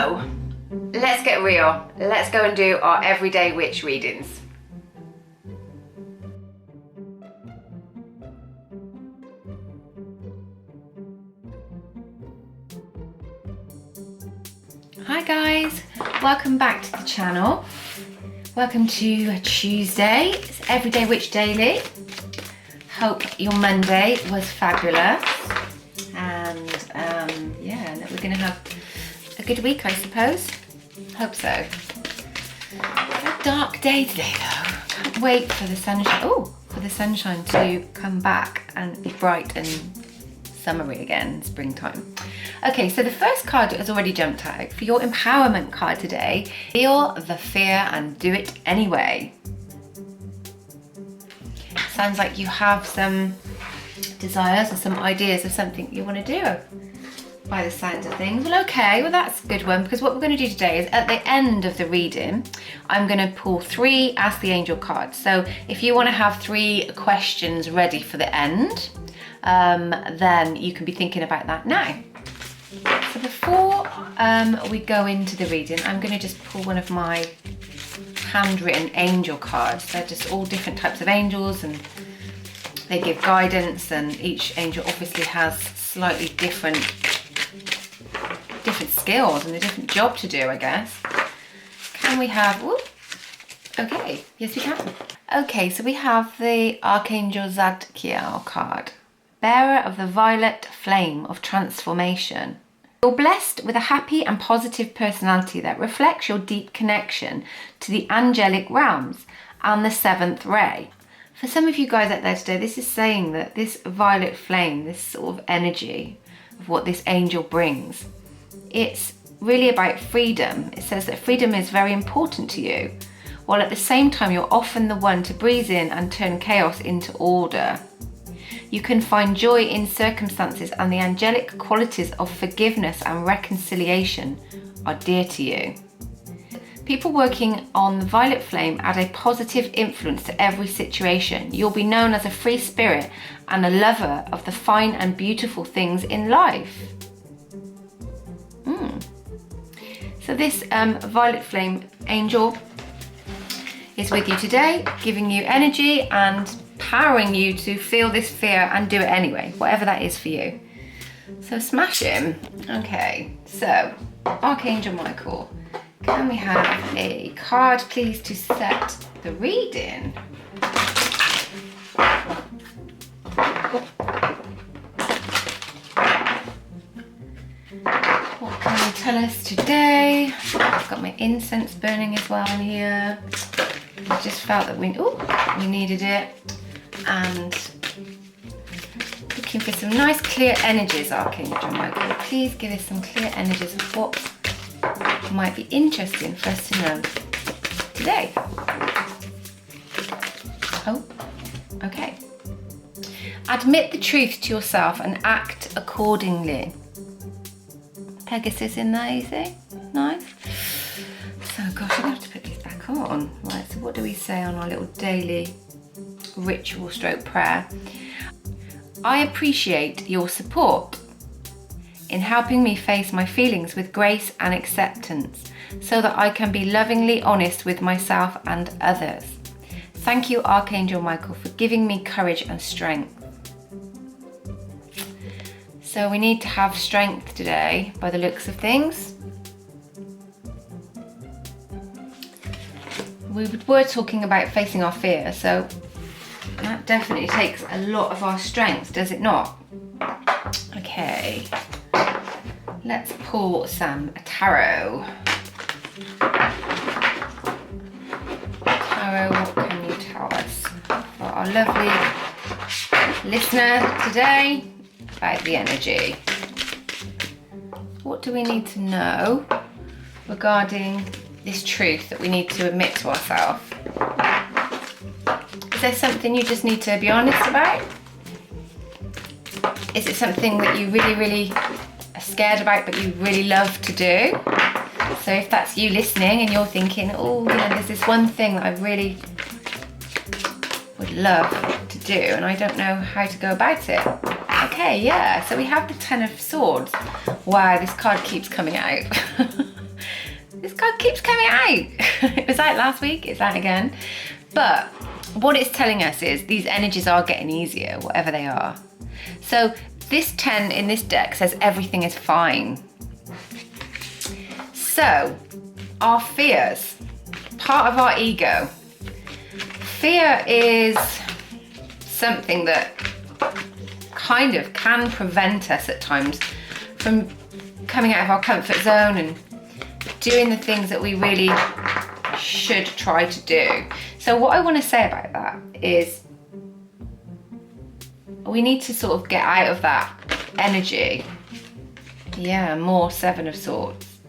So, let's get real. Let's go and do our everyday witch readings. Hi guys, welcome back to the channel. Welcome to Tuesday. It's Everyday Witch Daily. Hope your Monday was fabulous. And yeah, that we're gonna have a good week, I suppose. Hope so. A dark day today though. Can't wait for the sunshine. Oh, for the sunshine to come back and be bright and summery again, springtime. Okay, so the first card has already jumped out. For your empowerment card today, feel the fear and do it anyway. Sounds like you have some desires or some ideas of something you want to do by the sounds of things. Well, okay, well that's a good one, because what we're going to do today is at the end of the reading, I'm going to pull 3 Ask the Angel cards. So if you want to have 3 questions ready for the end, then you can be thinking about that now. So before we go into the reading, I'm going to just pull one of my handwritten angel cards. They're just all different types of angels and they give guidance, and each angel obviously has slightly different skills and a different job to do, I guess. Can we have, whoop, okay, yes we can. Okay, so we have the Archangel Zadkiel card, bearer of the violet flame of transformation. You're blessed with a happy and positive personality that reflects your deep connection to the angelic realms and the 7th ray. For some of you guys out there today, this is saying that this violet flame, this sort of energy of what this angel brings, it's really about freedom. It says that freedom is very important to you, while at the same time you're often the one to breeze in and turn chaos into order. You can find joy in circumstances, and the angelic qualities of forgiveness and reconciliation are dear to you. People working on the violet flame add a positive influence to every situation. You'll be known as a free spirit and a lover of the fine and beautiful things in life. So this violet flame angel is with you today, giving you energy and powering you to feel this fear and do it anyway, whatever that is for you. So smash him. Okay, so Archangel Michael, can we have a card please to set the reading? What can you tell us today? I've got my incense burning as well here. I just felt that we needed it. And looking for some nice clear energies, Archangel Michael. Please give us some clear energies of what might be interesting for us to know today. Oh, okay. Admit the truth to yourself and act accordingly. Pegasus in there, you see? Nice. So, gosh, I'm going to have to put these back on. Right, so what do we say on our little daily ritual stroke prayer? I appreciate your support in helping me face my feelings with grace and acceptance so that I can be lovingly honest with myself and others. Thank you, Archangel Michael, for giving me courage and strength. So we need to have strength today by the looks of things. We were talking about facing our fear, so that definitely takes a lot of our strength, does it not? Okay, let's pull some tarot. Tarot, what can you tell us for our lovely listener today about the energy? What do we need to know regarding this truth that we need to admit to ourselves? Is there something you just need to be honest about? Is it something that you really are scared about but you really love to do? So if that's you listening and you're thinking, oh, you know, there's this one thing that I really would love to do and I don't know how to go about it. Okay, yeah, so we have the Ten of Swords. Wow, this card keeps coming out. This card keeps coming out. It was out last week, it's out again. But what it's telling us is these energies are getting easier, whatever they are. So this 10 in this deck says everything is fine. So our fears, part of our ego. Fear is something that kind of can prevent us at times from coming out of our comfort zone and doing the things that we really should try to do. So what I want to say about that is we need to sort of get out of that energy. Yeah, more Seven of Swords.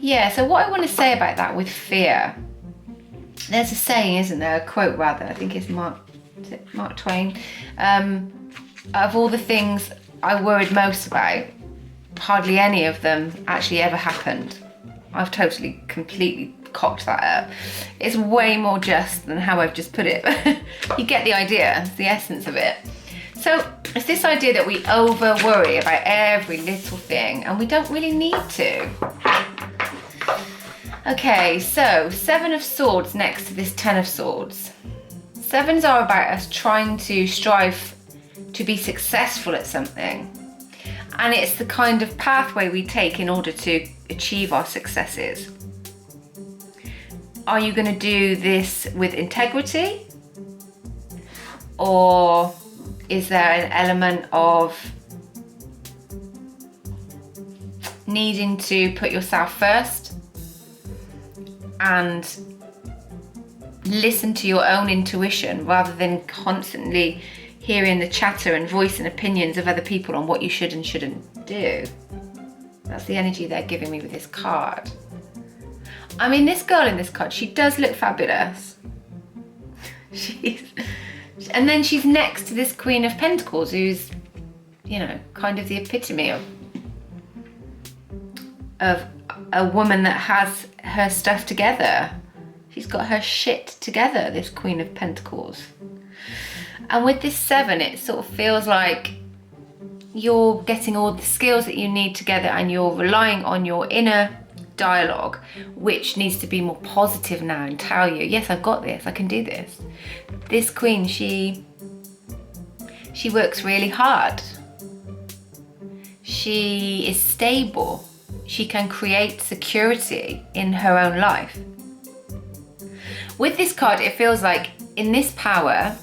Yeah, so what I want to say about that with fear, there's a saying, isn't there? A quote rather, I think it's Mark Twain. Of all the things I worried most about, hardly any of them actually ever happened. I've totally, completely cocked that up. It's way more just than how I've just put it. You get the idea, it's the essence of it. So it's this idea that we over worry about every little thing and we don't really need to. Okay, so Seven of Swords next to this 10 of Swords. Sevens are about us trying to strive to be successful at something. And it's the kind of pathway we take in order to achieve our successes. Are you going to do this with integrity? Or is there an element of needing to put yourself first and listen to your own intuition rather than constantly hearing the chatter and voicing opinions of other people on what you should and shouldn't do? That's the energy they're giving me with this card. I mean, this girl in this card, she does look fabulous. And then she's next to this Queen of Pentacles, who's, you know, kind of the epitome of a woman that has her stuff together. She's got her shit together, this Queen of Pentacles. And with this 7, it sort of feels like you're getting all the skills that you need together and you're relying on your inner dialogue, which needs to be more positive now and tell you, yes, I've got this, I can do this. This Queen, she works really hard. She is stable. She can create security in her own life. With this card, it feels like in this power,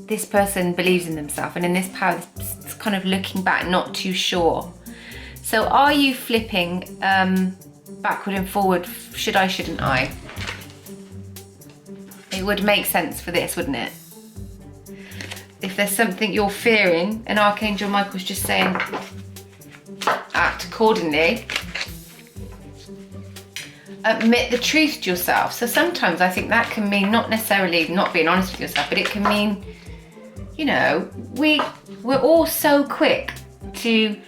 this person believes in themselves, and in this power, it's kind of looking back, not too sure. So are you flipping backward and forward, should I, shouldn't I? It would make sense for this, wouldn't it? If there's something you're fearing, and Archangel Michael's just saying, act accordingly. Admit the truth to yourself. So sometimes I think that can mean not necessarily not being honest with yourself, but it can mean, you know, we're all so quick to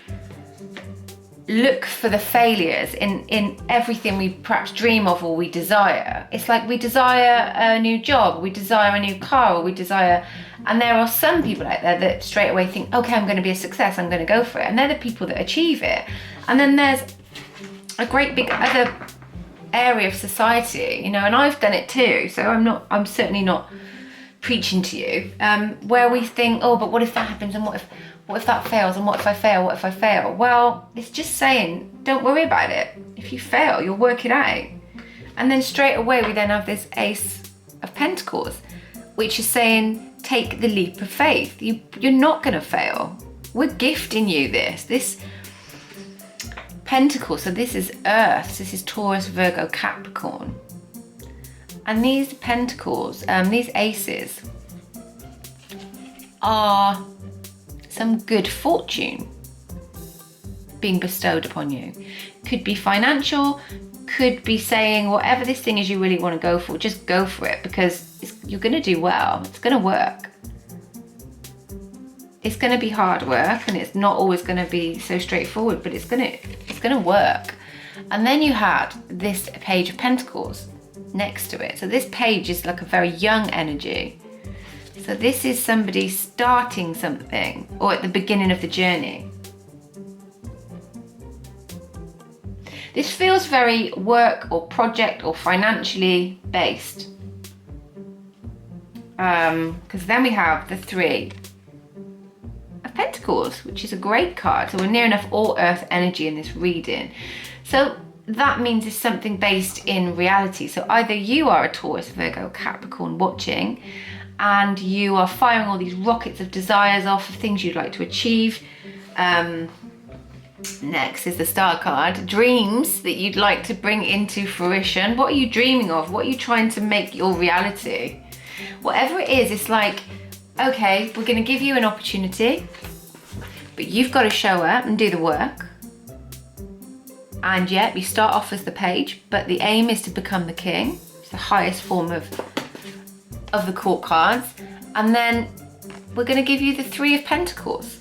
look for the failures in everything we perhaps dream of or we desire. It's like we desire a new job, we desire a new car, or we desire, and there are some people out there that straight away think, okay, I'm going to be a success, I'm going to go for it, and they're the people that achieve it. And then there's a great big other area of society, you know, and I've done it too, so I'm certainly not preaching to you, where we think, oh, but what if that happens, and what if that fails, and what if I fail, what if I fail? Well, it's just saying, don't worry about it. If you fail, you'll work it out. And then straight away we then have this Ace of Pentacles, which is saying, take the leap of faith. You're not going to fail. We're gifting you this Pentacle. So this is Earth, this is Taurus, Virgo, Capricorn. And these Pentacles, these Aces, are some good fortune being bestowed upon you. Could be financial, could be saying whatever this thing is you really want to go for, just go for it, because you're going to do well. It's going to work. It's going to be hard work, and it's not always going to be so straightforward, but it's going to work. And then you had this Page of Pentacles next to it. So this page is like a very young energy. So this is somebody starting something or at the beginning of the journey. This feels very work or project or financially based. Because then we have the 3 of Pentacles, which is a great card. So we're near enough all earth energy in this reading. So that means it's something based in reality. So either you are a Taurus, Virgo, Capricorn watching, and you are firing all these rockets of desires off of things you'd like to achieve. Next is the Star card. Dreams that you'd like to bring into fruition. What are you dreaming of? What are you trying to make your reality? Whatever it is, it's like, okay, we're going to give you an opportunity, but you've got to show up and do the work. And yet you start off as the page, but the aim is to become the king. It's the highest form of the court cards. And then we're going to give you the 3 of Pentacles.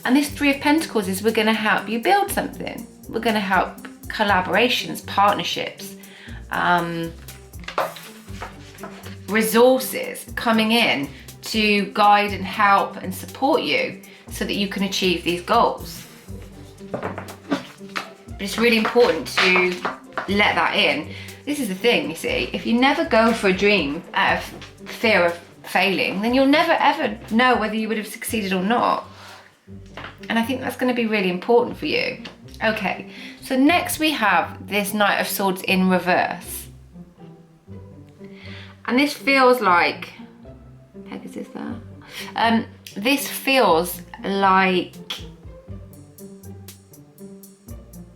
And this 3 of Pentacles is we're going to help you build something. We're going to help collaborations, partnerships, resources coming in to guide and help and support you so that you can achieve these goals. But it's really important to let that in. This is the thing, you see, if you never go for a dream out of fear of failing, then you'll never ever know whether you would have succeeded or not. And I think that's going to be really important for you. Okay, so next we have this Knight of Swords in reverse. And this feels like, Pegasus there. This feels like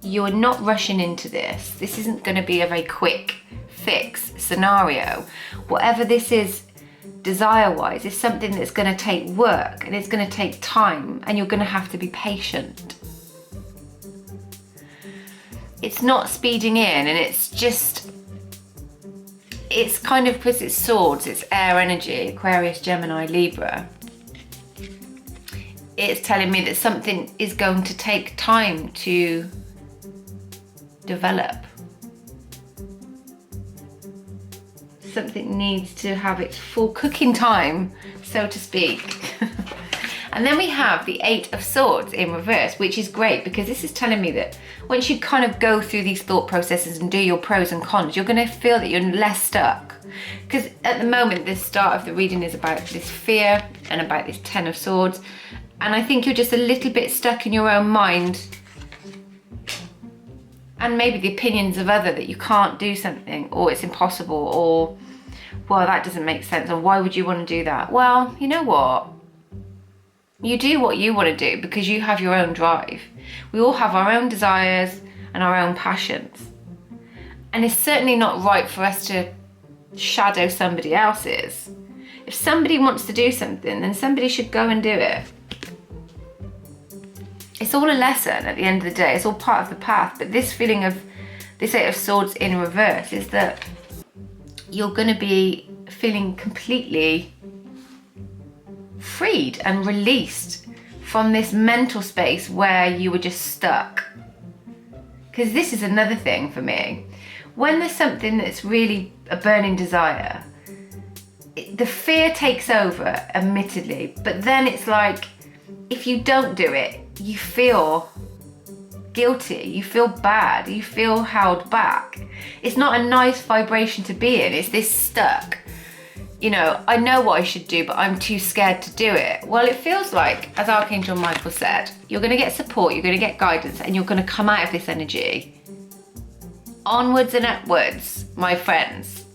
you're not rushing into this. This isn't going to be a very quick fix scenario. Whatever this is, desire-wise, is something that's going to take work and it's going to take time, and you're going to have to be patient. It's not speeding in, and it's just, it's kind of, because it's swords, it's air energy, Aquarius, Gemini, Libra. It's telling me that something is going to take time to develop. Something needs to have its full cooking time, so to speak. And then we have the 8 of Swords in reverse, which is great because this is telling me that once you kind of go through these thought processes and do your pros and cons, you're going to feel that you're less stuck. Because at the moment, the start of the reading is about this fear and about this 10 of Swords. And I think you're just a little bit stuck in your own mind, and maybe the opinions of others, that you can't do something, or it's impossible, or, well, that doesn't make sense, or why would you want to do that? Well, you know what? You do what you want to do because you have your own drive. We all have our own desires and our own passions. And it's certainly not right for us to shadow somebody else's. If somebody wants to do something, then somebody should go and do it. It's all a lesson at the end of the day. It's all part of the path. But this feeling of this 8 of Swords in reverse is that you're going to be feeling completely freed and released from this mental space where you were just stuck. Because this is another thing for me. When there's something that's really a burning desire, the fear takes over, admittedly. But then it's like, if you don't do it, you feel guilty, you feel bad, you feel held back. It's not a nice vibration to be in. It's this stuck. You know, I know what I should do, but I'm too scared to do it. Well, it feels like, as Archangel Michael said, you're going to get support, you're going to get guidance, and you're going to come out of this energy. Onwards and upwards, my friends.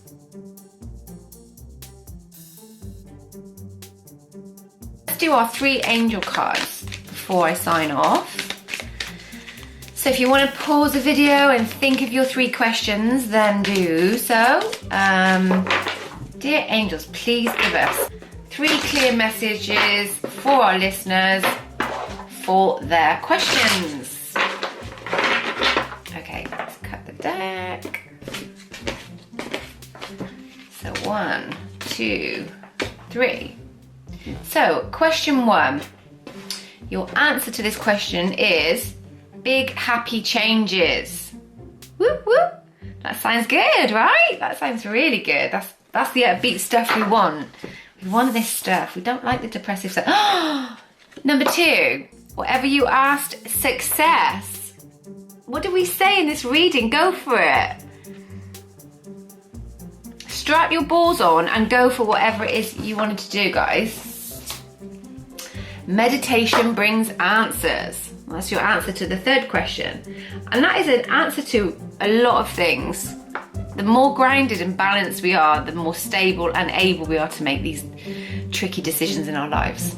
Let's do our 3 angel cards before I sign off. So if you want to pause the video and think of your 3 questions, then do so. Dear angels, please give us 3 clear messages for our listeners for their questions. Okay, let's cut the deck. So 1, 2, 3. So question 1. Your answer to this question is big happy changes. Whoop whoop. That sounds good, right? That sounds really good. That's the upbeat stuff we want. We want this stuff. We don't like the depressive stuff. Number 2, whatever you asked, success. What did we say in this reading? Go for it. Strap your balls on and go for whatever it is you wanted to do, guys. Meditation brings answers. That's your answer to the third question. And that is an answer to a lot of things. The more grounded and balanced we are, the more stable and able we are to make these tricky decisions in our lives.